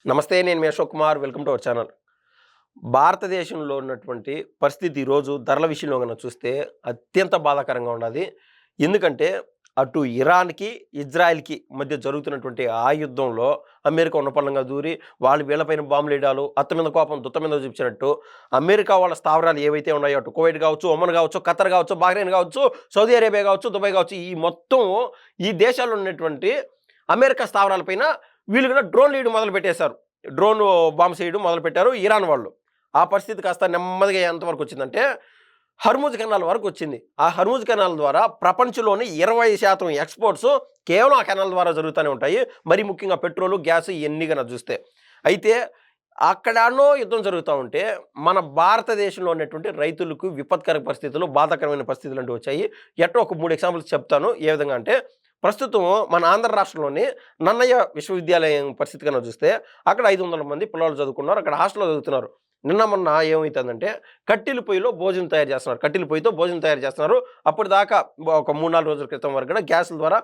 నమస్తే. నేను మీ Ashok Kumar. Welcome to our channel. భారతదేశంలో ఉన్నటువంటి పరిస్థితి ఈరోజు ధరల విషయంలో గనక చూస్తే అత్యంత బాధాకరంగా ఉన్నది. ఎందుకంటే అటు ఇరాన్‌కి, ఇజ్రాయెల్‌కి మధ్య జరుగుతున్నటువంటి ఆ యుద్ధంలో అమెరికా ఉన్నపళంగా దూరి వాళ్ళు వీళ్ళపైన బాంబులేయడాలు, అత్త మీద కోపం దుత్త మీద చూపించినట్టు అమెరికా వాళ్ళ స్థావరాలు ఏవైతే ఉన్నాయో అటు కువైట్ కావచ్చు, ఒమన్ కావచ్చు, ఖతర్ కావచ్చు, బహ్రెయిన్ కావచ్చు, సౌదీ అరేబియా కావచ్చు, దుబాయ్ కావచ్చు, ఈ మొత్తం ఈ దేశాల్లో ఉన్నటువంటి అమెరికా స్థావరాల పైన వీళ్ళు కూడా డ్రోన్లు వేయడం మొదలుపెట్టేశారు. డ్రోన్ బాంబ్స్ వేయడం మొదలుపెట్టారు ఇరాన్ వాళ్ళు. ఆ పరిస్థితి కాస్త నెమ్మదిగా ఎంతవరకు వచ్చిందంటే హర్ముజ్ కెనాల్ వరకు వచ్చింది. ఆ హర్ముజ్ కెనాల్ ద్వారా ప్రపంచంలోని 20% ఎక్స్‌పోర్ట్స్ కేవలం ఆ కెనాల్ ద్వారా జరుగుతూనే ఉంటాయి. మరి ముఖ్యంగా పెట్రోలు, గ్యాస్ ఇయన్నీ గనక చూస్తే. అయితే అక్కడనో యుద్ధం జరుగుతా ఉంటే మన భారతదేశంలో ఉన్నటువంటి రైతులకు విపత్కర పరిస్థితులు, బాధాకరమైన పరిస్థితులు అంటూ వచ్చాయి. ఎట్టో ఒక 3 ఎగ్జాంపుల్స్ చెప్తాను. ఏ విధంగా అంటే ప్రస్తుతం మన ఆంధ్ర రాష్ట్రంలోని నన్నయ్య విశ్వవిద్యాలయం పరిస్థితి కనుక చూస్తే అక్కడ 500 మంది పిల్లలు చదువుకున్నారు. అక్కడ హాస్టల్‌లో చదువుతున్నారు. నిన్న మొన్న ఏమైతుందంటే కట్టెల పొయ్యిలో భోజనం తయారు చేస్తున్నారు. కట్టెల పొయ్యితో భోజనం తయారు చేస్తున్నారు. అప్పటిదాకా ఒక 3, 4 రోజుల క్రితం వరకు కూడా గ్యాసుల ద్వారా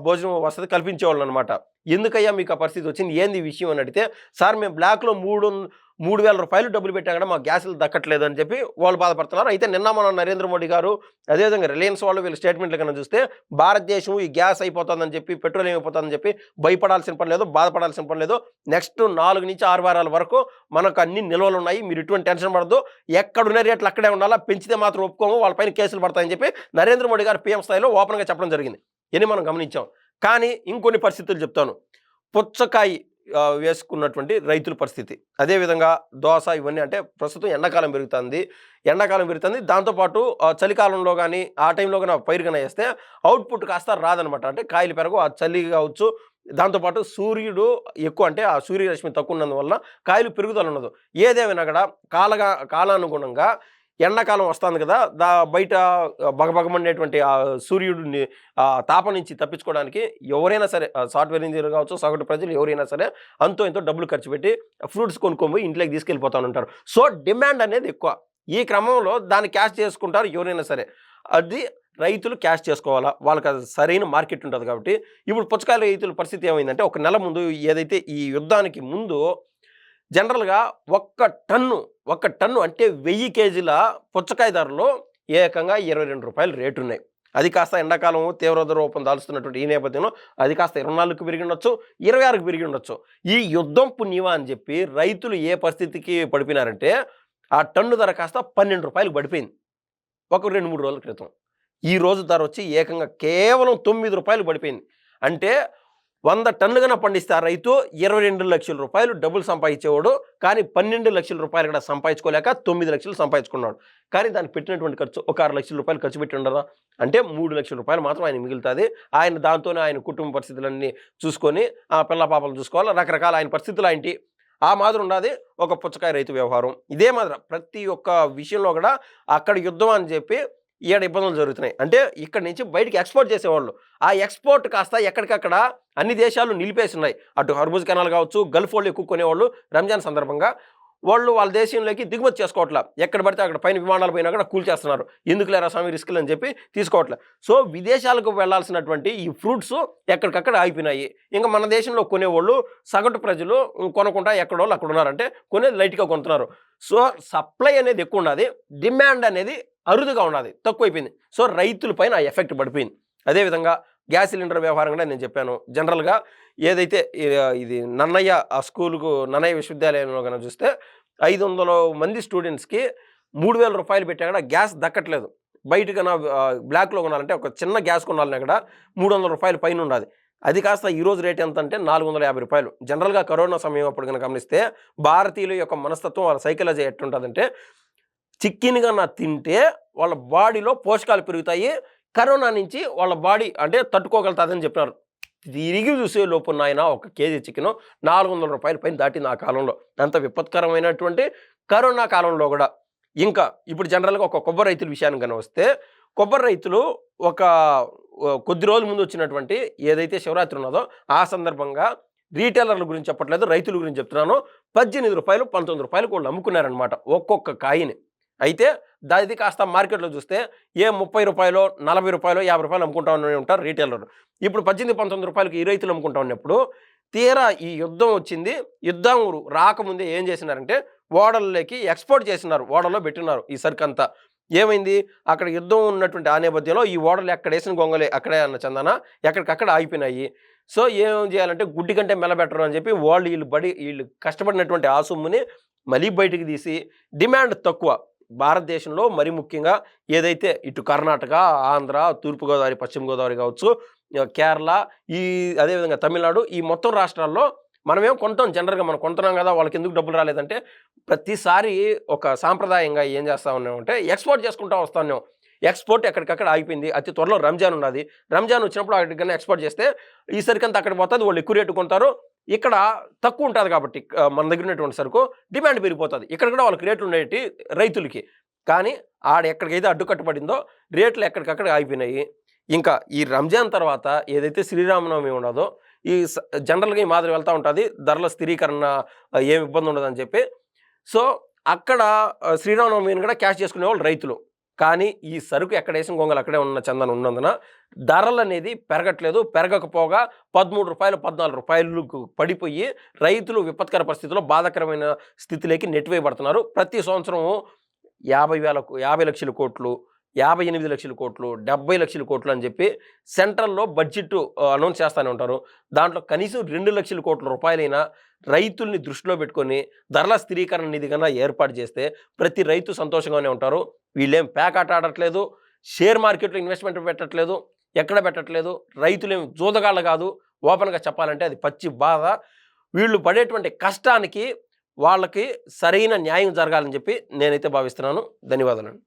భోజనం వసతి కల్పించేవాళ్ళనమాట. ఎందుకయ్యా మీకు ఆ పరిస్థితి వచ్చింది? ఏంది ఈ విషయం అని అడిగితే, సార్ మేము బ్లాక్‌లో 3000 డబ్బులు పెట్టా కూడా మాకు గ్యాసులు దక్కట్లేదు అని చెప్పి వాళ్ళు బాధపడుతున్నారు. అయితే నిన్న మన నరేంద్ర మోడీ గారు అదేవిధంగా రిలయన్స్ వాళ్ళు వీళ్ళ స్టేట్మెంట్లు కన్నా చూస్తే భారతదేశం ఈ గ్యాస్ అయిపోతుందని చెప్పి, పెట్రోలియం అయిపోతుందని చెప్పి భయపడాల్సిన పని లేదు, బాధపడాల్సిన పని లేదు. నెక్స్ట్ 4-6 వారాల వరకు మనకు అన్ని నిల్వలు ఉన్నాయి. మీరు ఎటువంటి టెన్షన్ పడద్దు. ఎక్కడున్న రేట్లు అక్కడే ఉండాలా. పెంచితే మాత్రం ఒప్పుకోము. వాళ్ళపైన కేసులు పడతాయని చెప్పి నరేంద్ర మోడీ గారు పీఎం స్థాయిలో ఓపెన్‌గా చెప్పడం జరిగింది. ఇని మనం గమనించాం. కానీ ఇంకొన్ని పరిస్థితులు చెప్తాను. పుచ్చకాయ వేసుకున్నటువంటి రైతుల పరిస్థితి. అదేవిధంగా దోస ఇవన్నీ అంటే ప్రస్తుతం ఎండాకాలం పెరుగుతుంది. దాంతో పాటు చలికాలంలో గానీ, ఆ టైంలో గాని పైరు గాని ఏస్తే అవుట్‌పుట్ కాస్త రాదనమాట. అంటే కాయలు పెరగవు. ఆ చలి కావచ్చు, దాంతో పాటు సూర్యుడు ఎక్కువ అంటే ఆ సూర్యరశ్మి తక్కువ ఉన్నందువల్ల కాయలు పెరుగుదల ఉండదు. ఏదేమైనా కూడా కాలానుగుణంగా ఎండాకాలం వస్తుంది కదా! బయట బగబగమనేటువంటి ఆ సూర్యుడిని తాపం నుంచి తప్పించుకోవడానికి ఎవరైనా సరే సాఫ్ట్‌వేర్ ఇంజినీర్ కావచ్చు, సగటు ప్రజలు ఎవరైనా సరే అంతో ఇంతో డబ్బులు ఖర్చు పెట్టి ఫ్రూట్స్ కొనుక్కొని పోయి ఇంట్లోకి తీసుకెళ్ళిపోతానంటారు. సో, డిమాండ్ అనేది ఎక్కువ. ఈ క్రమంలో దాన్ని క్యాష్ చేసుకుంటారు ఎవరైనా సరే. అది రైతులు క్యాష్ చేసుకోవాలా? వాళ్ళకి అది సరైన మార్కెట్ ఉంటది కాబట్టి, ఇప్పుడు పుచ్చకాయల రైతుల పరిస్థితి ఏమైందంటే ఒక నెల ముందు ఏదైతే ఈ యుద్ధానికి ముందు జనరల్‌గా ఒక్క టన్ను అంటే 1000 కేజీల పుచ్చకాయ ధరలు ఏకంగా రూ. 22 రేటున్నాయి. అది కాస్త ఎండాకాలం తీవ్రత రూపం దాల్చుతున్నటువంటి ఈ నేపథ్యంలో అది కాస్త 24కి పెరిగుండొచ్చు, 26కి పెరిగుండొచ్చు. ఈ యుద్ధం పుణ్యమా అని చెప్పి రైతులు ఏ పరిస్థితికి పడిపోయినారంటే, ఆ టన్ను ధర కాస్త రూ. 12 పడిపోయింది. ఒక 2, 3 రోజుల క్రితం. ఈ రోజు ధర వచ్చి ఏకంగా కేవలం రూ. 9 పడిపోయింది. అంటే 100 టన్నులుగాన పండిస్తే ఆ రైతు రూ. 22,00,000 డబ్బులు సంపాదించేవాడు. కానీ రూ. 12,00,000 కూడా సంపాదించుకోలేక 9,00,000 సంపాదించుకున్నాడు. కానీ దానికి పెట్టినటువంటి ఖర్చు ఒక రూ. 6,00,000 ఖర్చు పెట్టి ఉండరా? అంటే రూ. 3,00,000 మాత్రం ఆయన మిగులుతుంది. ఆయన దాంతోనే ఆయన కుటుంబ పరిస్థితులన్నీ చూసుకొని పిల్ల పాపలు చూసుకోవాలి. రకరకాల ఆయన పరిస్థితులు ఆయనటి. ఆ మాదిరి ఉన్నది ఒక పుచ్చకాయ రైతు వ్యవహారం. ఇదే మాదిరి ప్రతి ఒక్క విషయంలో కూడా అక్కడ యుద్ధం అని చెప్పి ఈడ ఇబ్బందులు జరుగుతున్నాయి. అంటే ఇక్కడి నుంచి బయటికి ఎక్స్‌పోర్ట్ చేసేవాళ్ళు. ఆ ఎక్స్‌పోర్ట్ కాస్త ఎక్కడికక్కడ అన్ని దేశాలు నిలిపేసున్నాయి. అటు హర్ముజ్ కెనాల్ కావచ్చు, గల్ఫ్ వాళ్ళు ఎక్కువ కొనేవాళ్ళు రంజాన్ సందర్భంగా. వాళ్ళు వాళ్ళ దేశంలోకి దిగుమతి చేసుకోవట్ల. ఎక్కడ పడితే అక్కడ పైన విమానాలు పోయినా కూడా కూల్చేస్తున్నారు. ఎందుకులేరా స్వామి రిస్కులు అని చెప్పి తీసుకోవట్లే. సో, విదేశాలకు వెళ్ళాల్సినటువంటి ఈ ఫ్రూట్స్ ఎక్కడికక్కడ ఆగిపోయినాయి. ఇంక మన దేశంలో కొనేవాళ్ళు సగటు ప్రజలు కొనకుండా ఎక్కడోళ్ళు అక్కడ ఉన్నారంటే కొనేది లైట్‌గా కొంటున్నారు. సో, సప్లై అనేది ఎక్కువ ఉన్నది. డిమాండ్ అనేది అరుదుగా ఉన్నది. తక్కువైపోయింది. సో, రైతుల పైన ఆ ఎఫెక్ట్ పడిపోయింది. అదేవిధంగా గ్యాస్ సిలిండర్ వ్యవహారం కూడా నేను చెప్పాను. జనరల్‌గా ఏదైతే ఇది నన్నయ్య నన్నయ్య విశ్వవిద్యాలయంలో గనక చూస్తే 500 మంది స్టూడెంట్స్‌కి రూ. 3,000 పెట్టా కూడా గ్యాస్ దక్కట్లేదు. బయట గన బ్లాక్‌లో కొనాలంటే ఒక చిన్న గ్యాస్ కొనాలన్నా కూడా రూ. 300 పైన ఉండాది. అది కాస్త ఈరోజు రేట్ ఎంతంటే రూ. 450. జనరల్‌గా కరోనా సమయం అప్పుడు గనక గమనిస్తే భారతీయుల యొక్క మనస్తత్వం వాళ్ళ సైకాలజీ ఎట్టుంటదంటే చికెన్ గన తింటే వాళ్ళ బాడీలో పోషకాలు పెరుగుతాయి. కరోనా నుంచి వాళ్ళ బాడీ అంటే తట్టుకోగలుగుతాదని చెప్పినారు. తిరిగి చూసే లోపు నాయన ఒక కేజీ చికెను రూ. 400 పైన దాటింది ఆ కాలంలో. అంత విపత్కరమైనటువంటి కరోనా కాలంలో గూడా. ఇంకా ఇప్పుడు జనరల్‌గా ఒక కొబ్బరి రైతుల విషయానికి గాని వస్తే, కొబ్బరి రైతులు ఒక కొద్ది రోజుల ముందు వచ్చినటువంటి ఏదైతే శివరాత్రి ఉన్నదో, ఆ సందర్భంగా రీటైలర్ల గురించి చెప్పట్లేదు, రైతుల గురించి చెప్తున్నాను. రూ. 18, రూ. 19 వాళ్ళు అమ్ముకున్నారనమాట ఒక్కొక్క కాయని. అయితే ఇది కాస్త మార్కెట్‌లో చూస్తే ఏ రూ. 30, రూ. 40, రూ. 50 అమ్ముకుంటా ఉంటారు రీటైలర్లు. ఇప్పుడు రూ. 18, 19 ఈ రైతులు అమ్ముకుంటా ఉన్నప్పుడు తీరా ఈ యుద్ధం వచ్చింది. యుద్ధం రాకముందే ఏం చేసినారంటే ఓడల్లోకి ఎక్స్‌పోర్ట్ చేసినారు. ఓడల్లో పెట్టినారు ఈ సరుకంతా. ఏమైంది? అక్కడ యుద్ధం ఉన్నటువంటి ఆ నేపథ్యంలో ఈ ఓడలు ఎక్కడేసిన గొంగలే అక్కడే అన్న చందన ఎక్కడికక్కడ ఆగిపోయినాయి. సో, ఏం చేయాలంటే గుడ్డి కంటే మెల్లబెట్టరు అని చెప్పి ఈళ్ళు కష్టపడినటువంటి ఆ సొమ్ముని మళ్ళీ బయటికి తీసి డిమాండ్ తక్కువ. భారతదేశంలో మరి ముఖ్యంగా ఏదైతే ఇటు కర్ణాటక, ఆంధ్ర, తూర్పుగోదావరి, పశ్చిమ గోదావరి కావచ్చు, కేరళ, ఈ అదేవిధంగా తమిళనాడు ఈ మొత్తం రాష్ట్రాల్లో మనమేం కొంటాం జనరల్‌గా మనం కొంటున్నాం గదా! వాళ్ళకెందుకు డబ్బులు రాలేదంటే ప్రతిసారి ఒక సాంప్రదాయంగా ఏం చేస్తా ఉన్నామంటే ఎక్స్‌పోర్ట్ చేసుకుంటా వస్తా ఉన్నాం. ఎక్స్‌పోర్ట్ ఎక్కడికక్కడ ఆగిపోయింది. అతి త్వరలో రంజాన్ ఉన్నది. రంజాన్ వచ్చినప్పుడు అక్కడికన్నా ఎక్స్‌పోర్ట్ చేస్తే ఈ సరుకంతా అక్కడికి పోతది. వాళ్ళు ఎక్కువ రేటుకి కొంటారు. ఇక్కడ తక్కువ ఉంటది కాబట్టి మన దగ్గర ఉన్నటువంటి సరుకు డిమాండ్ పెరిగిపోతది. ఇక్కడ కూడా వాళ్ళకి రేట్లు ఉండేటి రైతులకి. కానీ ఆడ ఎక్కడికైతే అడ్డుకట్ట పడిందో రేట్లు ఎక్కడికక్కడ ఆగిపోయినాయి. ఇంకా ఈ రంజాన్ తర్వాత ఏదైతే శ్రీరామనవమి ఉన్నదో ఈ జనరల్‌గా ఈ మాదిరి వెళ్తా ఉంటది. ధరల స్థిరీకరణ ఏమి ఇబ్బంది ఉండదని చెప్పి. సో, అక్కడ శ్రీరామనవమిని కూడా క్యాష్ చేసుకునేవాళ్ళు రైతులు. కానీ ఈ సరుకు ఎక్కడేసిన గొంగలు అక్కడే ఉన్న చందన ఉన్నందున ధరలనేది పెరగట్లేదు. పెరగకపోగా రూ. 13, రూ. 14కు పడిపోయి రైతులు విపత్కర పరిస్థితిలో బాధాకరమైన స్థితిలోకి నెట్టివేయబడుతున్నారు. ప్రతి సంవత్సరం 50,00,000 కోట్లు, 58,00,000 కోట్లు, 70,00,000 కోట్లు అని చెప్పి సెంట్రల్‌లో బడ్జెట్ అనౌన్స్ చేస్తానే ఉంటారు. దాంట్లో కనీసం 2,00,000 కోట్ల రూపాయలైనా రైతుల్ని దృష్టిలో పెట్టుకొని ధరల స్థిరీకరణ నిధి కన్నా ఏర్పాటు చేస్తే ప్రతి రైతు సంతోషంగానే ఉంటారు. వీళ్ళేం పేకాట ఆడట్లేదు. షేర్ మార్కెట్‌లో ఇన్వెస్ట్‌మెంట్ పెట్టట్లేదు. ఎక్కడ పెట్టట్లేదు. రైతులేం జూదగాళ్ళు కాదు. ఓపెన్‌గా చెప్పాలంటే అది పచ్చి బాధ. వీళ్ళు పడేటువంటి కష్టానికి వాళ్ళకి సరైన న్యాయం జరగాలని చెప్పి నేనైతే భావిస్తున్నాను. ధన్యవాదాలండి.